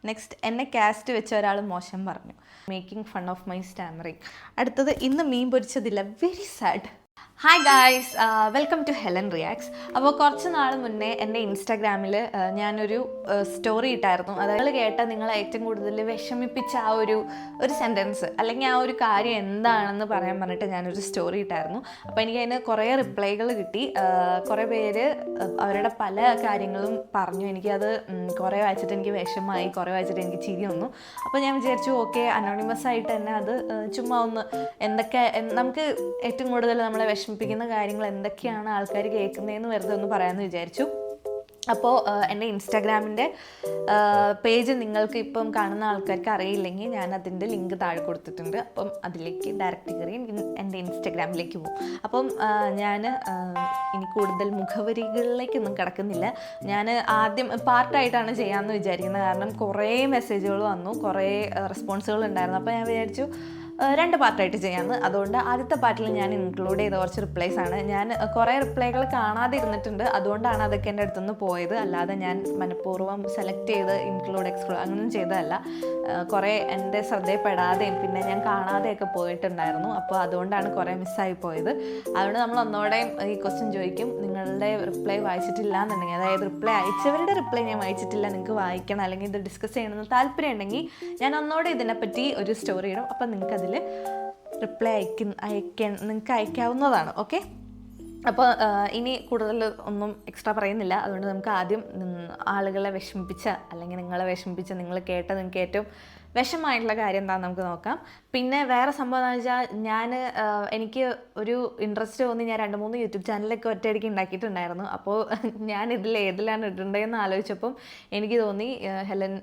Next എന്നെ caste വെച്ച ഒരാൾ മോശം പറഞ്ഞു. Making fun of my stammering. അടുത്തത് ഇന്ന് മീൻ പൊരിച്ചതില്ല, very sad. Hi guys, welcome to Helen reacts. അപ്പോൾ കുറച്ച് നാൾ മുന്നേ എൻ്റെ ഇൻസ്റ്റാഗ്രാമിൽ ഞാനൊരു സ്റ്റോറി ഇട്ടായിരുന്നു. അതായത് കേട്ട നിങ്ങളെ ഏറ്റവും കൂടുതൽ വിഷമിപ്പിച്ച ആ ഒരു സെൻറ്റൻസ് അല്ലെങ്കിൽ ആ ഒരു കാര്യം എന്താണെന്ന് പറയാൻ പറഞ്ഞിട്ട് ഞാനൊരു സ്റ്റോറി ഇട്ടായിരുന്നു. അപ്പോൾ എനിക്ക് അതിന് കുറേ റിപ്ലൈകൾ കിട്ടി. കുറേ പേര് അവരുടെ പല കാര്യങ്ങളും പറഞ്ഞു. എനിക്കത് കുറേ വായിച്ചിട്ട് എനിക്ക് വിഷമമായി, കുറേ വായിച്ചിട്ട് എനിക്ക് ചിരി വന്നു. അപ്പോൾ ഞാൻ വിചാരിച്ചു ഓക്കെ, അനോണിമസ് ആയിട്ട് തന്നെ അത് ചുമ്മാ ഒന്ന് എന്തൊക്കെ നമുക്ക് ഏറ്റവും കൂടുതൽ നമ്മളെ വിഷമിപ്പിക്കുന്ന കാര്യങ്ങൾ എന്തൊക്കെയാണ് ആൾക്കാർ കേൾക്കുന്നതെന്ന് വെറുതെ ഒന്ന് പറയാമെന്ന് വിചാരിച്ചു. അപ്പോൾ എൻ്റെ ഇൻസ്റ്റാഗ്രാമിൻ്റെ പേജ് നിങ്ങൾക്ക് ഇപ്പം കാണുന്ന ആൾക്കാർക്ക് അറിയില്ലെങ്കിൽ ഞാൻ അതിൻ്റെ ലിങ്ക് താഴെ കൊടുത്തിട്ടുണ്ട്. അപ്പം അതിലേക്ക് ഡയറക്റ്റ് കയറി എൻ്റെ ഇൻസ്റ്റാഗ്രാമിലേക്ക് പോകും. അപ്പം ഞാൻ ഇനി കൂടുതൽ മുഖവരികളിലേക്കൊന്നും കിടക്കുന്നില്ല. ഞാൻ ആദ്യം പാർട്ടായിട്ടാണ് ചെയ്യാമെന്ന് വിചാരിക്കുന്നത്. കാരണം കുറേ മെസ്സേജുകൾ വന്നു, കുറേ റെസ്പോൺസുകൾ ഉണ്ടായിരുന്നു. അപ്പോൾ ഞാൻ വിചാരിച്ചു 2 പാർട്ടായിട്ട് ചെയ്യാമെന്ന്. അതുകൊണ്ട് ആദ്യത്തെ പാർട്ടിൽ ഞാൻ ഇൻക്ലൂഡ് ചെയ്ത കുറച്ച് റിപ്ലൈസ് ആണ്. ഞാൻ കുറേ റിപ്ലൈകൾ കാണാതെ ഇരുന്നിട്ടുണ്ട്, അതുകൊണ്ടാണ് അതൊക്കെ എൻ്റെ അടുത്തുനിന്ന് പോയത്. അല്ലാതെ ഞാൻ മനഃപൂർവ്വം സെലക്ട് ചെയ്ത് ഇൻക്ലൂഡ് എക്സ്ക്ലൂഡ് അങ്ങനെയൊന്നും ചെയ്തതല്ല. കുറേ എൻ്റെ ശ്രദ്ധയിൽപ്പെടാതെയും പിന്നെ ഞാൻ കാണാതെയൊക്കെ പോയിട്ടുണ്ടായിരുന്നു. അപ്പോൾ അതുകൊണ്ടാണ് കുറേ മിസ്സായി പോയത്. അതുകൊണ്ട് നമ്മൾ ഒന്നോടെയും ഈ ക്വസ്റ്റ്യൻ ചോദിക്കും, നിങ്ങളുടെ റിപ്ലൈ വായിച്ചിട്ടില്ല എന്നുണ്ടെങ്കിൽ, അതായത് റിപ്ലൈ അയച്ചവരുടെ റിപ്ലൈ ഞാൻ വായിച്ചിട്ടില്ല, നിങ്ങൾക്ക് വായിക്കണം അല്ലെങ്കിൽ ഇത് ഡിസ്കസ് ചെയ്യണമെന്ന് താല്പര്യം ഉണ്ടെങ്കിൽ ഞാൻ ഒന്നോടെ ഇതിനെപ്പറ്റി ഒരു സ്റ്റോറി ഇടും. അപ്പം നിങ്ങൾക്ക് റിപ്ലൈ നിങ്ങൾക്ക് അയക്കാവുന്നതാണ്. ഓക്കെ, അപ്പോൾ ഇനി കൂടുതൽ ഒന്നും എക്സ്ട്രാ പറയുന്നില്ല. അതുകൊണ്ട് നമുക്ക് ആദ്യം ആളുകളെ വിഷമിപ്പിച്ച അല്ലെങ്കിൽ നിങ്ങളെ വിഷമിപ്പിച്ച, നിങ്ങൾ കേട്ട നിങ്ങൾക്ക് ഏറ്റവും വിഷമമായിട്ടുള്ള കാര്യം എന്താണെന്ന് നമുക്ക് നോക്കാം. പിന്നെ വേറെ സംഭവം എന്താണെന്ന് വെച്ചാൽ എനിക്ക് ഒരു ഇൻട്രസ്റ്റ് തോന്നി. ഞാൻ 2-3 യൂട്യൂബ് ചാനലൊക്കെ ഒറ്റയടിക്ക് ഉണ്ടാക്കിയിട്ടുണ്ടായിരുന്നു. അപ്പോൾ ഞാൻ ഏതിലാണ് ഇടേണ്ടതെന്ന് ആലോചിച്ചപ്പം എനിക്ക് തോന്നി ഹെലൻ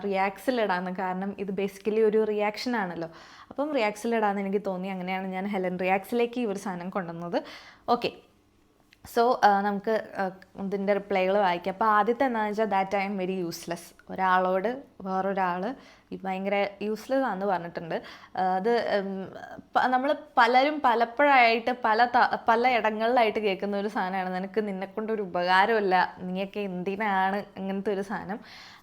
റിയാക്ട്സിലിടാമെന്ന്. കാരണം ഇത് ബേസിക്കലി ഒരു റിയാക്ഷനാണല്ലോ. അപ്പം റിയാക്ട്സിലിടാമെന്ന് എനിക്ക് തോന്നി. അങ്ങനെയാണ് ഞാൻ ഹെലൻ റിയാക്ട്സിലേക്ക് ഈ ഒരു സാധനം കൊണ്ടുവന്നത്. ഓക്കെ, സോ നമുക്ക് ഇതിൻ്റെ റിപ്ലൈകൾ വായിക്കാം. അപ്പോൾ ആദ്യത്തെ എന്താണെന്ന് വെച്ചാൽ that I am very useless. ഒരാളോട് വേറൊരാൾ ഭയങ്കര യൂസ്ലെസ് ആണെന്ന് പറഞ്ഞിട്ടുണ്ട്. അത് നമ്മൾ പലരും പലപ്പോഴായിട്ട് പല ഇടങ്ങളിലായിട്ട് കേൾക്കുന്ന ഒരു സാധനമാണ്. നിന്നെക്കൊണ്ടൊരു ഉപകാരമില്ല, നീയൊക്കെ എന്തിനാണ് അങ്ങനത്തെ ഒരു സാധനം.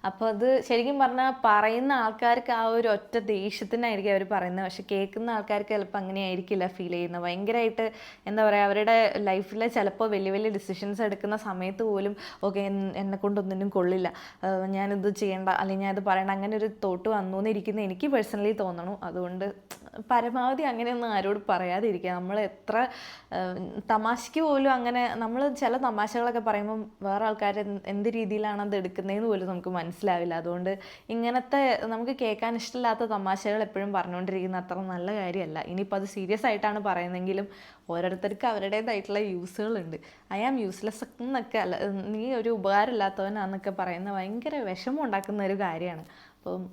അപ്പോൾ അത് ശരിക്കും പറഞ്ഞാൽ പറയുന്ന ആൾക്കാർക്ക് ആ ഒരു ഒറ്റ ദേഷ്യത്തിനായിരിക്കും അവർ പറയുന്നത്. പക്ഷെ കേൾക്കുന്ന ആൾക്കാർക്ക് ചിലപ്പോൾ അങ്ങനെ ആയിരിക്കില്ല ഫീൽ ചെയ്യുന്നത്. ഭയങ്കരമായിട്ട് എന്താ പറയുക, അവരുടെ ലൈഫിൽ ചിലപ്പോൾ വലിയ വലിയ ഡിസിഷൻസ് എടുക്കുന്ന സമയത്ത് പോലും ഓക്കെ എന്നെ കൊണ്ടൊന്നിനും കൊള്ളില്ല, ഞാനിത് ചെയ്യേണ്ട അല്ലെങ്കിൽ ഞാനിത് പറയണ്ട, അങ്ങനെ ഒരു തോട്ട് വന്നു എന്നിരിക്കുന്ന എനിക്ക് പേഴ്സണലി തോന്നണു. അതുകൊണ്ട് പരമാവധി അങ്ങനെയൊന്നും ആരോട് പറയാതിരിക്കുക. നമ്മൾ എത്ര തമാശയ്ക്ക് പോലും അങ്ങനെ നമ്മൾ ചില തമാശകളൊക്കെ പറയുമ്പം വേറെ ആൾക്കാർ എന്ത് രീതിയിലാണ് അത് എടുക്കുന്നതെന്ന് പോലും നമുക്ക് മനസ്സിലാവില്ല. അതുകൊണ്ട് ഇങ്ങനത്തെ നമുക്ക് കേൾക്കാൻ ഇഷ്ടമില്ലാത്ത തമാശകൾ എപ്പോഴും പറഞ്ഞുകൊണ്ടിരിക്കുന്ന അത്ര നല്ല കാര്യമല്ല. ഇനിയിപ്പോൾ അത് സീരിയസ് ആയിട്ടാണ് പറയുന്നതെങ്കിലും ഓരോരുത്തർക്ക് അവരുടേതായിട്ടുള്ള യൂസുകളുണ്ട്. ഐ ആം യൂസ്ലെസ് എന്നൊക്കെ അല്ല, നീ ഒരു ഉപകാരമില്ലാത്തവനാന്നൊക്കെ പറയുന്ന ഭയങ്കര വിഷമം ഉണ്ടാക്കുന്ന ഒരു കാര്യമാണ്. അപ്പം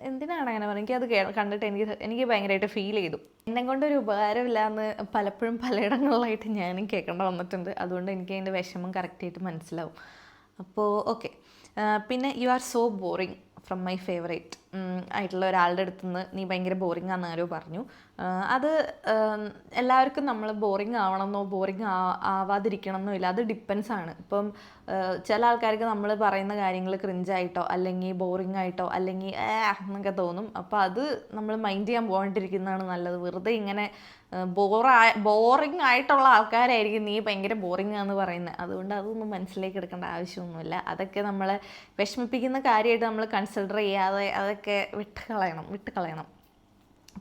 എന്തിനാണ് അങ്ങനെ പറയുക? എനിക്കത് കണ്ടിട്ട് എനിക്ക് ഭയങ്കരമായിട്ട് ഫീൽ ചെയ്തു. എന്നെ കൊണ്ടൊരു ഉപകാരമില്ല എന്ന് പലപ്പോഴും പലയിടങ്ങളിലായിട്ട് ഞാനും കേൾക്കേണ്ട വന്നിട്ടുണ്ട്. അതുകൊണ്ട് എനിക്ക് അതിൻ്റെ വിഷമം കറക്റ്റായിട്ട് മനസ്സിലാവും. അപ്പോൾ ഓക്കെ, പിന്നെ you are so boring from my favourite ആയിട്ടുള്ള ഒരാളുടെ അടുത്ത് നിന്ന് നീ ഭയങ്കര ബോറിങ് ആണെന്ന് ആരോ പറഞ്ഞു. അത് എല്ലാവർക്കും നമ്മൾ ബോറിങ് ആവണമെന്നോ ബോറിങ് ആവാതിരിക്കണമെന്നോ ഇല്ല. അത് ഡിപ്പെൻസ് ആണ്. ഇപ്പം ചില ആൾക്കാർക്ക് നമ്മൾ പറയുന്ന കാര്യങ്ങൾ ക്രിഞ്ചായിട്ടോ അല്ലെങ്കിൽ ബോറിങ് ആയിട്ടോ അല്ലെങ്കിൽ എന്നൊക്കെ തോന്നും. അപ്പോൾ അത് നമ്മൾ മൈൻഡ് ചെയ്യാൻ പോകാണ്ടിരിക്കുന്നതാണ് നല്ലത്. വെറുതെ ഇങ്ങനെ ബോറിങ് ആയിട്ടുള്ള ആൾക്കാരായിരിക്കും നീ ഭയങ്കര ബോറിങ് ആണെന്ന് പറയുന്നത്. അതുകൊണ്ട് അതൊന്നും മനസ്സിലേക്ക് എടുക്കേണ്ട ആവശ്യമൊന്നുമില്ല. അതൊക്കെ നമ്മളെ വിഷമിപ്പിക്കുന്ന കാര്യമായിട്ട് നമ്മൾ കൺസിഡർ ചെയ്യാതെ അതൊക്കെ വിട്ടുകളയണം.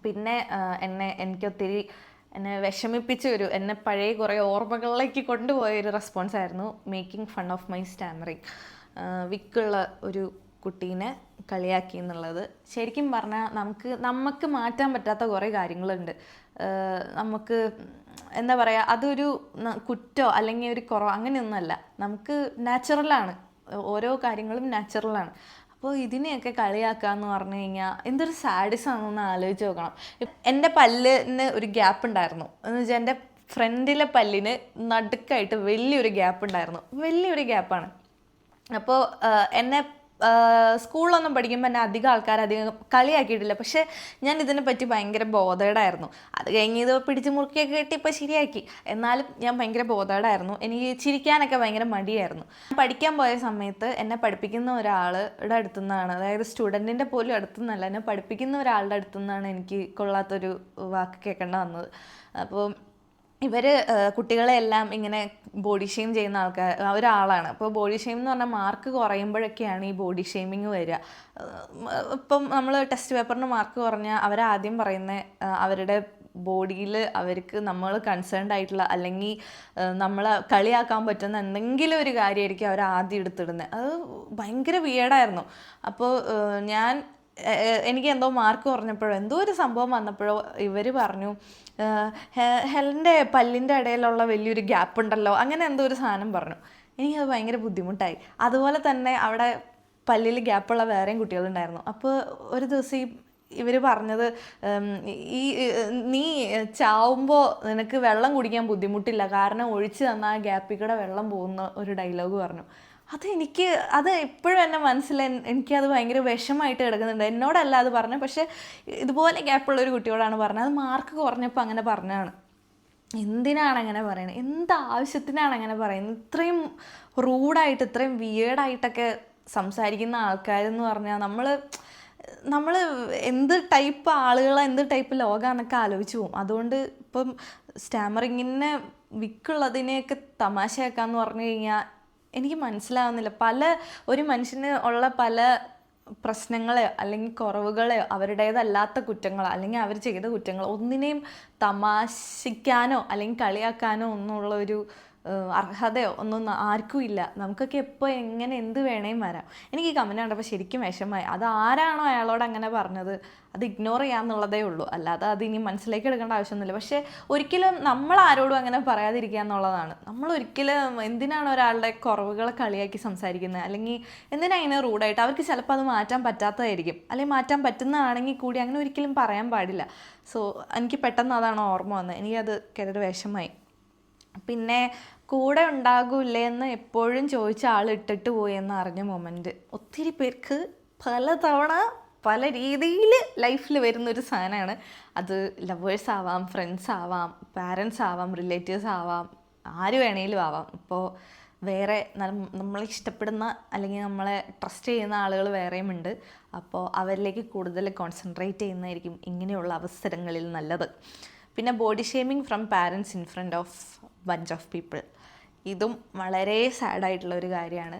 പിന്നെ എനിക്കൊത്തിരി എന്നെ വിഷമിപ്പിച്ച എന്നെ പഴയ കുറേ ഓർമ്മകളിലേക്ക് കൊണ്ടുപോയൊരു റെസ്പോൺസ് ആയിരുന്നു making fun of my stammering. വിക്കുള്ള ഒരു കുട്ടീനെ കളിയാക്കി എന്നുള്ളത്. ശരിക്കും പറഞ്ഞാൽ നമുക്ക് മാറ്റാൻ പറ്റാത്ത കുറേ കാര്യങ്ങളുണ്ട്. നമുക്ക് എന്താ പറയുക, അതൊരു കുറ്റോ അല്ലെങ്കിൽ ഒരു കുറവോ അങ്ങനെയൊന്നുമല്ല. നമുക്ക് നാച്ചുറലാണ്, ഓരോ കാര്യങ്ങളും നാച്ചുറലാണ്. അപ്പോൾ ഇതിനെയൊക്കെ കളിയാക്കാന്ന് പറഞ്ഞു കഴിഞ്ഞാൽ എന്തൊരു സാഡിസാണെന്ന് ആലോചിച്ച് നോക്കണം. എൻ്റെ പല്ലിന് ഒരു ഗ്യാപ്പ് ഉണ്ടായിരുന്നു എന്ന് വെച്ചാൽ എൻ്റെ ഫ്രണ്ടിലെ പല്ലിന് നടുക്കായിട്ട് വലിയൊരു ഗ്യാപ്പ് ഉണ്ടായിരുന്നു. വലിയൊരു ഗ്യാപ്പാണ്. അപ്പോൾ എന്നെ സ്കൂളിലൊന്നും പഠിക്കുമ്പോൾ എന്നെ അധികം ആൾക്കാർ അധികം കളിയാക്കിയിട്ടില്ല. പക്ഷേ ഞാൻ ഇതിനെ പറ്റി ഭയങ്കര ബോധേഡായിരുന്നു. അത് കഴിഞ്ഞ് ഇത് പിടിച്ച് മുറുക്കിയൊക്കെ കെട്ടി ഇപ്പോൾ ശരിയാക്കി. എന്നാലും ഞാൻ ഭയങ്കര ബോധേഡായിരുന്നു. എനിക്ക് ചിരിക്കാനൊക്കെ ഭയങ്കര മടിയായിരുന്നു. പഠിക്കാൻ പോയ സമയത്ത് എന്നെ പഠിപ്പിക്കുന്ന ഒരാളുടെ അടുത്തു നിന്നാണ്, അതായത് സ്റ്റുഡൻറ്റിൻ്റെ പോലും അടുത്തു നിന്നല്ല, എന്നെ പഠിപ്പിക്കുന്ന ഒരാളുടെ അടുത്തു നിന്നാണ് എനിക്ക് കൊള്ളാത്തൊരു വാക്ക് കേൾക്കേണ്ട വന്നത്. അപ്പോൾ ഇവർ കുട്ടികളെല്ലാം ഇങ്ങനെ ബോഡി ഷെയിം ചെയ്യുന്ന ഒരാളാണ്. അപ്പോൾ ബോഡി ഷെയിം എന്ന് പറഞ്ഞാൽ മാർക്ക് കുറയുമ്പോഴൊക്കെയാണ് ഈ ബോഡി ഷെയിമിങ് വരിക. ഇപ്പം നമ്മൾ ടെസ്റ്റ് പേപ്പറിന് മാർക്ക് കുറഞ്ഞാൽ അവരാദ്യം പറയുന്നത് അവരുടെ ബോഡിയിൽ അവർക്ക് നമ്മൾ കൺസേൺഡ് ആയിട്ടുള്ള അല്ലെങ്കിൽ നമ്മളെ കളിയാക്കാൻ പറ്റുന്ന എന്തെങ്കിലും ഒരു കാര്യമായിരിക്കും അവർ ആദ്യം എടുത്തിടുന്നത്. അത് ഭയങ്കര വിയേഡായിരുന്നു. അപ്പോൾ എനിക്ക് എന്തോ മാർക്ക് കുറഞ്ഞപ്പോഴോ എന്തോ ഒരു സംഭവം വന്നപ്പോഴോ ഇവർ പറഞ്ഞു ഹെലൻ്റെ പല്ലിൻ്റെ ഇടയിലുള്ള വലിയൊരു ഗ്യാപ്പ് ഉണ്ടല്ലോ, അങ്ങനെ എന്തോ ഒരു സാധനം പറഞ്ഞു. എനിക്കത് ഭയങ്കര ബുദ്ധിമുട്ടായി. അതുപോലെ തന്നെ അവിടെ പല്ലിൽ ഗ്യാപ്പുള്ള വേറെയും കുട്ടികളുണ്ടായിരുന്നു. അപ്പോൾ ഒരു ദിവസം ഇവർ പറഞ്ഞത്, നീ ചാവുമ്പോൾ നിനക്ക് വെള്ളം കുടിക്കാൻ ബുദ്ധിമുട്ടില്ല, കാരണം ഒഴിച്ച് തന്നാൽ ആ ഗ്യാപ്പിൽ കൂടെ വെള്ളം പോകുന്ന ഒരു ഡയലോഗ് പറഞ്ഞു. അത് എപ്പോഴും എൻ്റെ മനസ്സിൽ എനിക്കത് ഭയങ്കര വിഷമായിട്ട് കിടക്കുന്നുണ്ട്. എന്നോടല്ല അത് പറഞ്ഞത്, പക്ഷേ ഇതുപോലെ ഗ്യാപ്പുള്ളൊരു കുട്ടിയോടാണ് പറഞ്ഞത്. അത് മാർക്ക് കുറഞ്ഞപ്പോൾ അങ്ങനെ പറഞ്ഞതാണ്. എന്തിനാണ് അങ്ങനെ പറയുന്നത്? എന്താവശ്യത്തിനാണ് അങ്ങനെ പറയുന്നത്? ഇത്രയും റൂഡായിട്ട് ഇത്രയും വിയേഡായിട്ടൊക്കെ സംസാരിക്കുന്ന ആൾക്കാരെന്ന് പറഞ്ഞാൽ നമ്മൾ എന്ത് ടൈപ്പ് ആളുകളെ എന്ത് ടൈപ്പ് ലോകമാണെന്നൊക്കെ ആലോചിച്ച് പോകും. അതുകൊണ്ട് ഇപ്പം സ്റ്റാമറിങ്ങിനെ വിക്കുള്ളതിനെയൊക്കെ തമാശയാക്കാന്ന് പറഞ്ഞു കഴിഞ്ഞാൽ എനിക്ക് മനസ്സിലാവുന്നില്ല. ഒരു മനുഷ്യന് ഉള്ള പല പ്രശ്നങ്ങളെയോ അല്ലെങ്കിൽ കുറവുകളെയോ അവരുടേതല്ലാത്ത കുറ്റങ്ങളോ അല്ലെങ്കിൽ അവർ ചെയ്ത കുറ്റങ്ങളോ ഒന്നിനെയും തമാശിക്കാനോ അല്ലെങ്കിൽ കളിയാക്കാനോ ഒന്നുമുള്ള ഒരു അർഹതയോ ഒന്നും ആർക്കും ഇല്ല. നമുക്കൊക്കെ എപ്പോൾ എങ്ങനെ എന്ത് വേണേലും വരാം. എനിക്ക് ഈ കമൻറ്റ് കണ്ടപ്പോൾ ശരിക്കും വിഷമമായി. അത് ആരാണോ അയാളോട് അങ്ങനെ പറഞ്ഞത് അത് ഇഗ്നോർ ചെയ്യാന്നുള്ളതേ ഉള്ളൂ, അല്ലാതെ അത് ഇനി മനസ്സിലേക്ക് എടുക്കേണ്ട ആവശ്യമൊന്നുമില്ല. പക്ഷേ ഒരിക്കലും നമ്മൾ ആരോടും അങ്ങനെ പറയാതിരിക്കുക എന്നുള്ളതാണ്. നമ്മൾ ഒരിക്കലും എന്തിനാണ് ഒരാളുടെ കുറവുകളെ കളിയാക്കി സംസാരിക്കുന്നത്, അല്ലെങ്കിൽ എന്തിനാണ് അതിനെ റൂഡായിട്ട്? അവർക്ക് ചിലപ്പോൾ അത് മാറ്റാൻ പറ്റാത്തതായിരിക്കും, അല്ലെങ്കിൽ മാറ്റാൻ പറ്റുന്നതാണെങ്കിൽ കൂടി അങ്ങനെ ഒരിക്കലും പറയാൻ പാടില്ല. സോ എനിക്ക് പെട്ടെന്ന് അതാണ് ഓർമ്മ വന്നത്. എനിക്കത് കേട്ടിട്ട് വിഷമമായി. പിന്നെ കൂടെ ഉണ്ടാകൂലേ എന്ന് എപ്പോഴും ചോദിച്ച ആൾ ഇട്ടിട്ട് പോയെന്ന് അറിഞ്ഞ മൊമെൻറ്റ് ഒത്തിരി പേർക്ക് പലതവണ പല രീതിയിൽ ലൈഫിൽ വരുന്നൊരു സാധനമാണ്. അത് ലവേഴ്സ് ആവാം, ഫ്രണ്ട്സ് ആവാം, പാരൻസ് ആവാം, റിലേറ്റീവ്സ് ആവാം, ആര് വേണേലും ആവാം. ഇപ്പോൾ വേറെ നമ്മളെ ഇഷ്ടപ്പെടുന്ന അല്ലെങ്കിൽ നമ്മളെ ട്രസ്റ്റ് ചെയ്യുന്ന ആളുകൾ വേറെയും ഉണ്ട്. അപ്പോൾ അവരിലേക്ക് കൂടുതൽ കോൺസെൻട്രേറ്റ് ചെയ്യുന്നതായിരിക്കും ഇങ്ങനെയുള്ള അവസരങ്ങളിൽ നല്ലത്. പിന്നെ body shaming from parents in front of bunch of people, ഇതും വളരെ സാഡായിട്ടുള്ള ഒരു കാര്യമാണ്.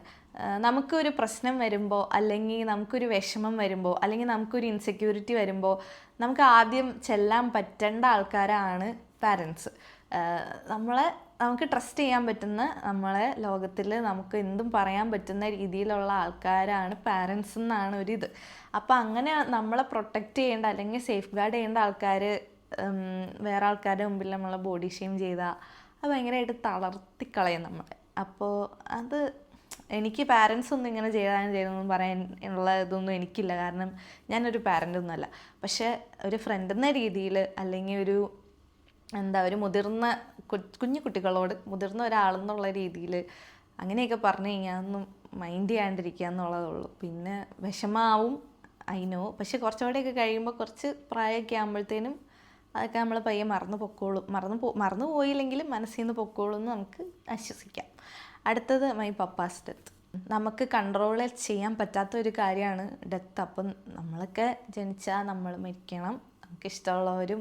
നമുക്കൊരു പ്രശ്നം വരുമ്പോൾ അല്ലെങ്കിൽ നമുക്കൊരു വിഷമം വരുമ്പോൾ അല്ലെങ്കിൽ നമുക്കൊരു ഇൻസെക്യൂരിറ്റി വരുമ്പോൾ നമുക്ക് ആദ്യം ചെല്ലാൻ പറ്റേണ്ട ആൾക്കാരാണ് പാരൻസ്. നമുക്ക് ട്രസ്റ്റ് ചെയ്യാൻ പറ്റുന്ന, നമ്മളെ ലോകത്തിൽ നമുക്ക് എന്തും പറയാൻ പറ്റുന്ന രീതിയിലുള്ള ആൾക്കാരാണ് പാരൻസ് എന്നാണ് ഒരിത്. അപ്പോൾ അങ്ങനെ നമ്മളെ പ്രൊട്ടക്റ്റ് ചെയ്യേണ്ട അല്ലെങ്കിൽ സേഫ് ഗാർഡ് ചെയ്യേണ്ട ആൾക്കാർ വേറെ ആൾക്കാരുടെ മുമ്പിൽ നമ്മളെ ബോഡി ഷെയിം ചെയ്താൽ അത് ഭയങ്കരമായിട്ട് തളർത്തിക്കളയും നമ്മളെ. അപ്പോൾ അത് എനിക്ക് പാരൻസ് ഒന്നും ഇങ്ങനെ ചെയ്തെന്ന് പറയാൻ ഉള്ള ഇതൊന്നും എനിക്കില്ല, കാരണം ഞാനൊരു പാരൻ്റ് ഒന്നുമല്ല. പക്ഷേ ഒരു ഫ്രണ്ട് എന്ന രീതിയിൽ അല്ലെങ്കിൽ ഒരു മുതിർന്ന കുഞ്ഞു കുട്ടികളോട് മുതിർന്ന ഒരാളെന്നുള്ള രീതിയിൽ അങ്ങനെയൊക്കെ പറഞ്ഞു കഴിഞ്ഞാൽ ഒന്നും മൈൻഡ് ചെയ്യാണ്ടിരിക്കുക എന്നുള്ളതേ ഉള്ളൂ. പിന്നെ വിഷമാവും, നോ. പക്ഷെ കുറച്ചുകൂടെയൊക്കെ കഴിയുമ്പോൾ കുറച്ച് പ്രായമൊക്കെ ആകുമ്പോഴത്തേനും അതൊക്കെ നമ്മൾ പയ്യെ മറന്നു പോയില്ലെങ്കിലും മനസ്സിൽ നിന്ന് പൊക്കോളും എന്ന് നമുക്ക് ആശ്വസിക്കാം. അടുത്തത് മൈ പപ്പാസ് ഡെത്ത്. നമുക്ക് കൺട്രോൾ ചെയ്യാൻ പറ്റാത്ത ഒരു കാര്യമാണ് ഡെത്ത്. അപ്പം നമ്മളൊക്കെ ജനിച്ചാൽ നമ്മൾ മരിക്കണം. നമുക്കിഷ്ടമുള്ളവരും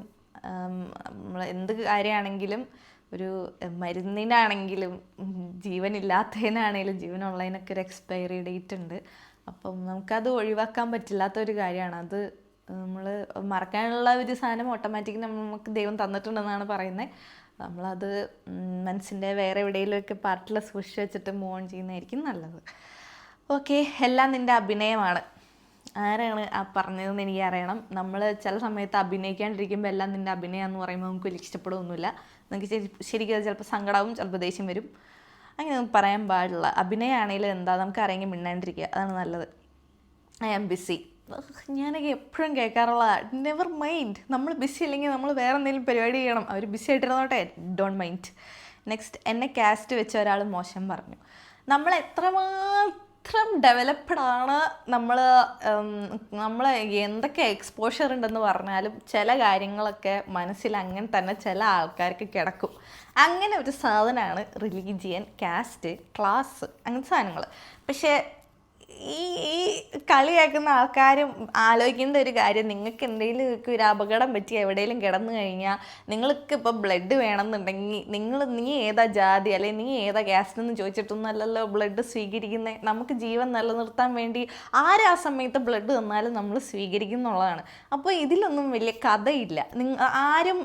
നമ്മൾ എന്ത് കാര്യമാണെങ്കിലും, ഒരു മരുന്നിനാണെങ്കിലും ജീവനില്ലാത്തതിനാണെങ്കിലും ജീവനുള്ളതിനൊക്കെ ഒരു എക്സ്പയറി ഡേറ്റ് ഉണ്ട്. അപ്പം നമുക്കത് ഒഴിവാക്കാൻ പറ്റില്ലാത്തൊരു കാര്യമാണ്. അത് നമ്മൾ മറക്കാനുള്ള ഒരു സാധനം ഓട്ടോമാറ്റിക്കലി നമുക്ക് ദൈവം തന്നിട്ടുണ്ടെന്നാണ് പറയുന്നത്. നമ്മളത് മനസ്സിൻ്റെ വേറെ എവിടെയെങ്കിലുമൊക്കെ പാർട്ടിൽ സൂക്ഷിച്ച് വെച്ചിട്ട് മൂവ് ഓൺ ചെയ്യുന്നതായിരിക്കും നല്ലത്. ഓക്കെ, എല്ലാം നിൻ്റെ അഭിനയമാണ്. ആരാണ് ആ പറഞ്ഞതെന്ന് എനിക്ക് അറിയണം. നമ്മൾ ചില സമയത്ത് അഭിനയിക്കാണ്ടിരിക്കുമ്പോൾ എല്ലാം നിൻ്റെ അഭിനയമെന്ന് പറയുമ്പോൾ നമുക്ക് വലിയ ഇഷ്ടപ്പെടുകയൊന്നുമില്ല. നമുക്ക് ശരിക്കും അത് ചിലപ്പോൾ സങ്കടവും ചിലപ്പോൾ ദേഷ്യം വരും. അങ്ങനെ പറയാൻ പാടില്ല. അഭിനയമാണെങ്കിലും എന്താ, നമുക്ക് ആരെങ്കിലും മിണ്ടാണ്ടിരിക്കുക, അതാണ് നല്ലത്. I am busy. ഞാനൊക്കെ എപ്പോഴും കേൾക്കാറുള്ളതാണ്, നെവർ മൈൻഡ്. നമ്മൾ ബിസി അല്ലെങ്കിൽ നമ്മൾ വേറെ എന്തെങ്കിലും പരിപാടി ചെയ്യണം, അവർ ബിസി ആയിട്ടിരുന്നോട്ടെ, ഡോണ്ട് മൈൻഡ്. നെക്സ്റ്റ്, എന്നെ കാസ്റ്റ് വെച്ച ഒരാൾ മോശം പറഞ്ഞു. നമ്മൾ ഡെവലപ്ഡ് ആണ് നമ്മൾ എന്തൊക്കെ എക്സ്പോഷർ ഉണ്ടെന്ന് പറഞ്ഞാലും ചില കാര്യങ്ങളൊക്കെ മനസ്സിൽ അങ്ങനെ തന്നെ ചില ആൾക്കാർക്ക് കിടക്കും. അങ്ങനെ ഒരു സാധനമാണ് റിലീജിയൻ, കാസ്റ്റ്, ക്ലാസ്, അങ്ങനത്തെ സാധനങ്ങൾ. പക്ഷേ ഈ കളിയാക്കുന്ന ആൾക്കാരും ആലോചിക്കേണ്ട ഒരു കാര്യം, നിങ്ങൾക്ക് എന്തെങ്കിലും ഒരു അപകടം പറ്റി എവിടെയെങ്കിലും കിടന്നു കഴിഞ്ഞാൽ നിങ്ങൾക്ക് ഇപ്പോൾ ബ്ലഡ് വേണമെന്നുണ്ടെങ്കിൽ നീ ഏതാ ജാതി അല്ലെങ്കിൽ നീ ഏതാ കാസ്റ്റ് എന്ന് ചോദിച്ചിട്ടൊന്നുമല്ലല്ലോ ബ്ലഡ് സ്വീകരിക്കുന്നത്. നമുക്ക് ജീവൻ നിലനിർത്താൻ വേണ്ടി ആര് ആ സമയത്ത് ബ്ലഡ് തന്നാലും നമ്മൾ സ്വീകരിക്കുന്നുള്ളതാണ്. അപ്പോൾ ഇതിലൊന്നും വലിയ കഥയില്ല. ആരും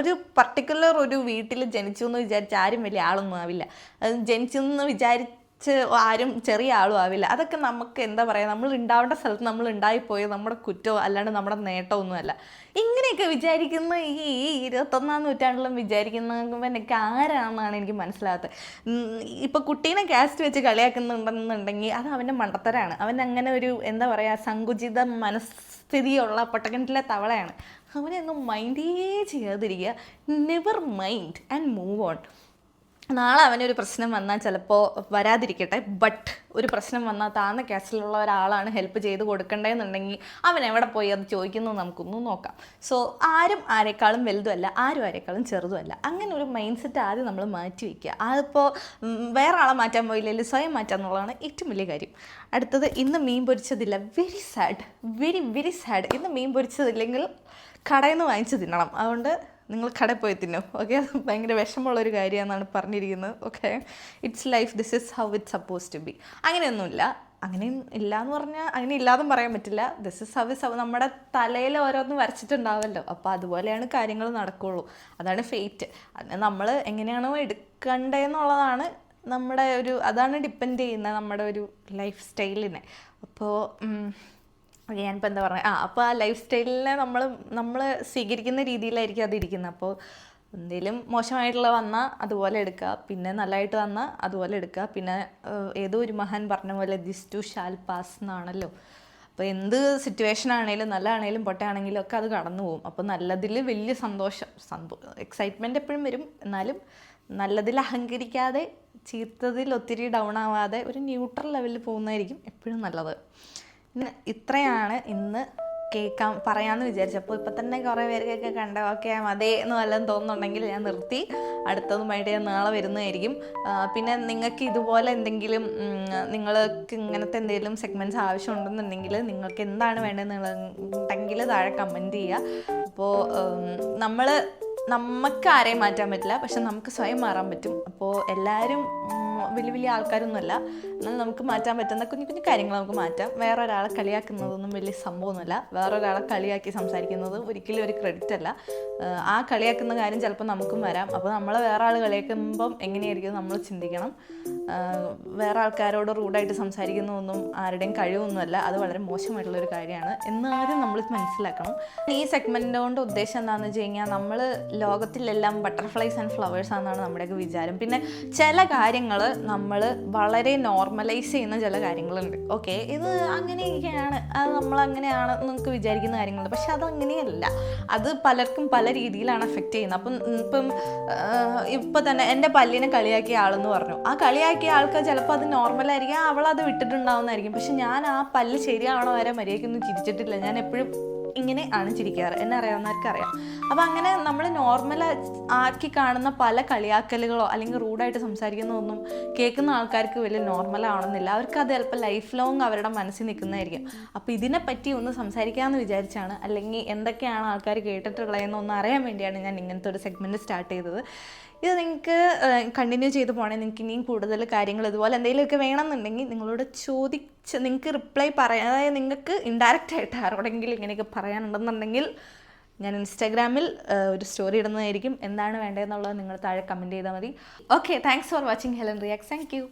ഒരു പർട്ടിക്കുലർ ഒരു വീട്ടിൽ ജനിച്ചു എന്ന് വിചാരിച്ച് ആരും വലിയ ആളൊന്നും ആവില്ല. ജനിച്ചു എന്ന് വിചാരിച്ച് ആരും ചെറിയ ആളും ആവില്ല. അതൊക്കെ നമുക്ക് എന്താ പറയുക, നമ്മൾ ഉണ്ടാവേണ്ട സ്ഥലത്ത് നമ്മൾ ഉണ്ടായിപ്പോയി നമ്മുടെ കുറ്റമോ അല്ലാണ്ട് നമ്മുടെ നേട്ടമൊന്നുമല്ല. ഇങ്ങനെയൊക്കെ വിചാരിക്കുന്ന ഈ 21-ാം നൂറ്റാണ്ടിലും വിചാരിക്കുന്നവനൊക്കെ ആരാണെന്നാണ് എനിക്ക് മനസ്സിലാകാത്തത്. ഇപ്പോൾ കുട്ടീനെ കാസ്റ്റ് വെച്ച് കളിയാക്കുന്നുണ്ടെന്നുണ്ടെങ്കിൽ അത് അവൻ്റെ മണ്ടത്തരാണ്. അവൻ അങ്ങനെ ഒരു എന്താ പറയുക സങ്കുചിത മനസ്ഥിതിയുള്ള പൊട്ടക്കിണറ്റിലെ തവളയാണ്. അവനെയൊന്നും മൈൻഡേ ചെയ്യാതിരിക്കുക. Never mind and move on. നാളെ അവനൊരു പ്രശ്നം വന്നാൽ ചിലപ്പോൾ വരാതിരിക്കട്ടെ, ബട്ട് ഒരു പ്രശ്നം വന്നാൽ താഴ്ന്ന കാസ്റ്റിലുള്ള ഒരാളാണ് ഹെൽപ്പ് ചെയ്ത് കൊടുക്കേണ്ടതെന്നുണ്ടെങ്കിൽ അവൻ എവിടെ പോയി അത് ചോദിക്കുന്നത് നമുക്കൊന്നും നോക്കാം. സോ ആരും ആരെക്കാളും വലുതുമല്ല, ആരും ആരെക്കാളും ചെറുതുമല്ല. അങ്ങനെ ഒരു മൈൻഡ് സെറ്റ് ആദ്യം നമ്മൾ മാറ്റി വയ്ക്കുക. അതിപ്പോൾ വേറെ ആളെ മാറ്റാൻ പോയില്ലെങ്കിൽ സ്വയം മാറ്റുക എന്നുള്ളതാണ് ഏറ്റവും വലിയ കാര്യം. അടുത്തത്, ഇന്ന് മീൻ പൊരിച്ചതില്ല. Very sad, very sad. ഇന്ന് മീൻ പൊരിച്ചതില്ലെങ്കിൽ കടയിൽ നിന്ന് വാങ്ങിച്ച് തിന്നണം. അതുകൊണ്ട് നിങ്ങൾ കടയിൽ പോയി തിന്നും. ഓക്കെ, അത് ഭയങ്കര വിഷമമുള്ളൊരു കാര്യമാണെന്നാണ് പറഞ്ഞിരിക്കുന്നത്. Okay, it's life, this is how it suppose to be. അങ്ങനെയൊന്നുമില്ല. അങ്ങനെയും ഇല്ല എന്ന് പറഞ്ഞാൽ അങ്ങനെ ഇല്ലാതും പറയാൻ പറ്റില്ല. This is how is. നമ്മുടെ തലയിൽ ഓരോന്നും വരച്ചിട്ടുണ്ടാവല്ലോ, അപ്പോൾ അതുപോലെയാണ് കാര്യങ്ങൾ നടക്കുകയുള്ളൂ. അതാണ് ഫേറ്റ്. അതിനെ നമ്മൾ എങ്ങനെയാണോ എടുക്കേണ്ടതെന്നുള്ളതാണ് നമ്മുടെ അതാണ് ഡിപ്പെൻഡ് ചെയ്യുന്നത് നമ്മുടെ ഒരു ലൈഫ് സ്റ്റൈലിനെ. അപ്പോൾ ഞാനിപ്പോൾ എന്താ പറയുക, അപ്പോൾ ആ ലൈഫ് സ്റ്റൈലിനെ നമ്മൾ സ്വീകരിക്കുന്ന രീതിയിലായിരിക്കും അതിരിക്കുന്നത്. അപ്പോൾ എന്തെങ്കിലും മോശമായിട്ടുള്ള വന്നാൽ അതുപോലെ എടുക്കുക, പിന്നെ നല്ലതായിട്ട് വന്നാൽ അതുപോലെ എടുക്കുക. പിന്നെ ഏതോ ഒരു മഹാൻ പറഞ്ഞ പോലെ ദിസ് ടു ഷാൽ പാസ് എന്നാണല്ലോ. അപ്പോൾ എന്ത് സിറ്റുവേഷൻ ആണെങ്കിലും നല്ലതാണെങ്കിലും പൊട്ടയാണെങ്കിലും ഒക്കെ അത് കടന്നു പോകും. അപ്പോൾ നല്ലതിൽ വലിയ എക്സൈറ്റ്മെൻറ്റ് എപ്പോഴും വരും. എന്നാലും നല്ലതിൽ അഹങ്കരിക്കാതെ ചീത്തതിൽ ഒത്തിരി ഡൗൺ ആവാതെ ഒരു ന്യൂട്രൽ ലെവലിൽ പോകുന്നതായിരിക്കും എപ്പോഴും നല്ലത്. ഇത്രയാണ് ഇന്ന് പറയാമെന്ന് വിചാരിച്ചപ്പോൾ ഇപ്പം തന്നെ കുറേ പേർക്കൊക്കെ കണ്ട ഓക്കെ അതേ എന്ന് വല്ലതും തോന്നുന്നുണ്ടെങ്കിൽ ഞാൻ നിർത്തി. അടുത്തതുമായിട്ട് ഞാൻ നാളെ വരുന്നതായിരിക്കും. പിന്നെ നിങ്ങൾക്ക് ഇതുപോലെ എന്തെങ്കിലും നിങ്ങൾക്ക് ഇങ്ങനത്തെ എന്തെങ്കിലും സെഗ്മെൻറ്റ്സ് ആവശ്യമുണ്ടെന്നുണ്ടെങ്കിൽ നിങ്ങൾക്ക് എന്താണ് വേണ്ടതെന്നുണ്ടെങ്കിൽ താഴെ കമൻറ്റ് ചെയ്യുക. അപ്പോൾ നമുക്ക് ആരെയും മാറ്റാൻ പറ്റില്ല, പക്ഷെ നമുക്ക് സ്വയം മാറാൻ പറ്റും. അപ്പോൾ എല്ലാവരും വലിയ ആൾക്കാരൊന്നുമല്ല, എന്നാൽ നമുക്ക് മാറ്റാൻ പറ്റുന്ന കുഞ്ഞു കുഞ്ഞു കാര്യങ്ങൾ നമുക്ക് മാറ്റാം. വേറെ ഒരാളെ കളിയാക്കുന്നതൊന്നും വലിയ സംഭവമൊന്നുമല്ല. വേറെ ഒരാളെ കളിയാക്കി സംസാരിക്കുന്നത് ഒരിക്കലും ഒരു ക്രെഡിറ്റ് അല്ല. ആ കളിയാക്കുന്ന കാര്യം ചിലപ്പോൾ നമുക്കും വരാം. അപ്പോൾ നമ്മളെ വേറെ ആൾ കളിയാക്കുമ്പം എങ്ങനെയായിരിക്കും നമ്മൾ ചിന്തിക്കണം. വേറെ ആൾക്കാരോട് റൂഡായിട്ട് സംസാരിക്കുന്നതൊന്നും ആരുടെയും കഴിവൊന്നുമല്ല. അത് വളരെ മോശമായിട്ടുള്ളൊരു കാര്യമാണ് എന്നാലും നമ്മൾ മനസ്സിലാക്കണം. ഈ സെഗ്മെൻറ്റ് കൊണ്ട് ഉദ്ദേശം എന്താണെന്ന് വെച്ച് കഴിഞ്ഞാൽ നമ്മൾ ലോകത്തിലെല്ലാം ബട്ടർഫ്ലൈസ് ആൻഡ് ഫ്ലവേഴ്സ് ആണെന്നാണ് നമ്മുടെയൊക്കെ വിചാരം. പിന്നെ ചില കാര്യങ്ങൾ നമ്മൾ വളരെ നോർമലൈസ് ചെയ്യുന്ന ചില കാര്യങ്ങളുണ്ട്. ഓക്കെ, ഇത് അങ്ങനെയൊക്കെയാണ്, അത് നമ്മളങ്ങനെയാണ് നമുക്ക് വിചാരിക്കുന്ന കാര്യങ്ങളുണ്ട്. പക്ഷെ അതങ്ങനെയല്ല. അത് പലർക്കും പല രീതിയിലാണ് എഫക്റ്റ് ചെയ്യുന്നത്. ഇപ്പം തന്നെ എൻ്റെ പല്ലിനെ കളിയാക്കിയ ആളെന്ന് പറഞ്ഞു. ആ കളിയാക്കിയ ആൾക്ക് ചിലപ്പോൾ അത് നോർമലായിരിക്കും, അവളത് വിട്ടിട്ടുണ്ടാവുന്നതായിരിക്കും. പക്ഷെ ഞാൻ ആ പല്ല് ശരിയാവണ വരെ മര്യാദയ്ക്കൊന്നും ചിരിച്ചിട്ടില്ല. ഞാൻ എപ്പോഴും ഇങ്ങനെ ആണ് ചിരിക്കാറ്. എന്നെ അറിയാവുന്നവർക്ക് അറിയാം. അപ്പോൾ അങ്ങനെ നമ്മൾ നോർമൽ ആക്കി കാണുന്ന പല കളിയാക്കലുകളോ അല്ലെങ്കിൽ റൂഡായിട്ട് സംസാരിക്കുന്നതൊന്നും കേൾക്കുന്ന ആൾക്കാർക്ക് വലിയ നോർമലാവണമെന്നില്ല. അവർക്ക് അത് ചിലപ്പോൾ ലൈഫ് ലോങ് അവരുടെ മനസ്സിൽ നിൽക്കുന്നതായിരിക്കും. അപ്പോൾ ഇതിനെപ്പറ്റി ഒന്ന് സംസാരിക്കാമെന്ന് വിചാരിച്ചാണ്, അല്ലെങ്കിൽ എന്തൊക്കെയാണ് ആൾക്കാർ കേട്ടിട്ടുള്ളതെന്നൊന്ന് അറിയാൻ വേണ്ടിയാണ് ഞാൻ ഇങ്ങനത്തെ ഒരു സെഗ്മെൻറ്റ് സ്റ്റാർട്ട് ചെയ്തത്. ഇത് നിങ്ങൾക്ക് കണ്ടിന്യൂ ചെയ്ത് പോകണേ. നിങ്ങൾക്ക് ഇനിയും കൂടുതൽ കാര്യങ്ങൾ ഇതുപോലെ എന്തെങ്കിലുമൊക്കെ വേണമെന്നുണ്ടെങ്കിൽ നിങ്ങളോട് ചോദിച്ച് നിങ്ങൾക്ക് റിപ്ലൈ പറയാം. അതായത് നിങ്ങൾക്ക് ഇൻഡയറക്റ്റ് ആയിട്ട് ആരോടെങ്കിലും ഇങ്ങനെയൊക്കെ പറയാനുണ്ടെന്നുണ്ടെങ്കിൽ ഞാൻ ഇൻസ്റ്റാഗ്രാമിൽ ഒരു സ്റ്റോറി ഇടുന്നതായിരിക്കും. എന്താണ് വേണ്ടതെന്നുള്ളത് നിങ്ങൾ താഴെ കമൻറ്റ് ചെയ്താൽ മതി. Okay, thanks for watching Helen reacts. Thank you.